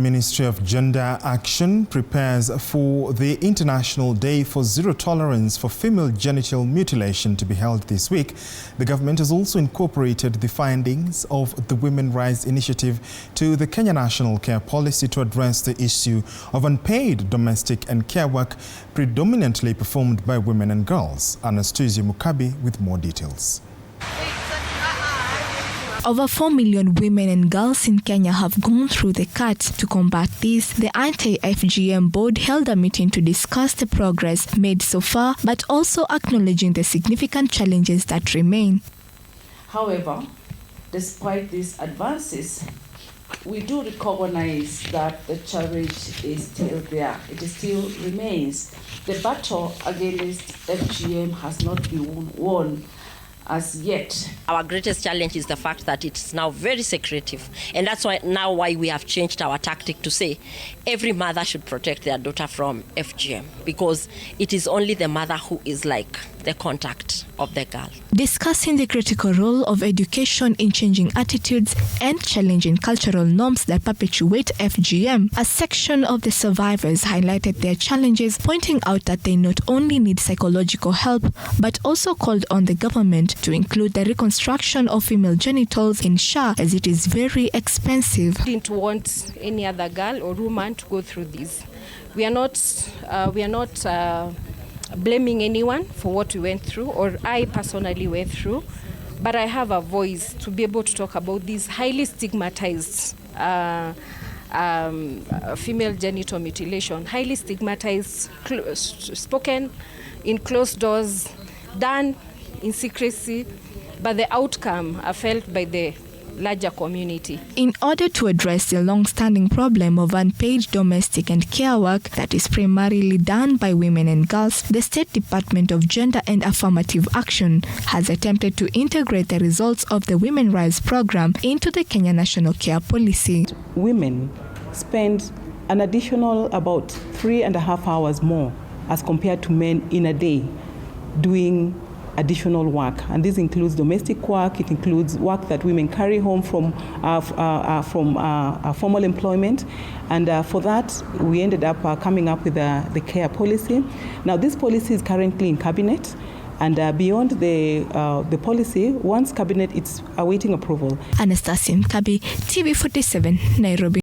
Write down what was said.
Ministry of Gender Action prepares for the International Day for Zero Tolerance for Female Genital Mutilation to be held this week. The government has also incorporated the findings of the Women Rights Initiative to the Kenya National Care Policy to address the issue of unpaid domestic and care work predominantly performed by women and girls. Anastasia Mukabi with more details. Over 4 million women and girls in Kenya have gone through the cut. To combat this, the anti-FGM board held a meeting to discuss the progress made so far, but also acknowledging the significant challenges that remain. However, despite these advances, we do recognize that the challenge is still there. It still remains. The battle against FGM has not been won as yet. Our greatest challenge is the fact that it's now very secretive, and that's why we have changed our tactic to say every mother should protect their daughter from FGM, because it is only the mother who is like the contact of the girl. Discussing the critical role of education in changing attitudes and challenging cultural norms that perpetuate FGM, a section of the survivors highlighted their challenges, pointing out that they not only need psychological help, but also called on the government to include the reconstruction of female genitals in SHA, as it is very expensive. I didn't want any other girl or woman to go through this. We are not blaming anyone for what we went through, or I personally went through, but I have a voice to be able to talk about these highly stigmatized female genital mutilation, highly stigmatized, spoken in closed doors, done in secrecy, but the outcome are felt by the larger community. In order to address the long-standing problem of unpaid domestic and care work that is primarily done by women and girls, the State Department of Gender and Affirmative Action has attempted to integrate the results of the Women Rights Program into the Kenya National Care Policy. Women spend an additional about 3.5 hours more as compared to men in a day doing additional work, and this includes domestic work. It includes work that women carry home from formal employment, and for that we ended up coming up with the care policy. Now this policy is currently in cabinet, and beyond the policy, once cabinet, it's awaiting approval. Anastasia Mukabi, TV47, Nairobi.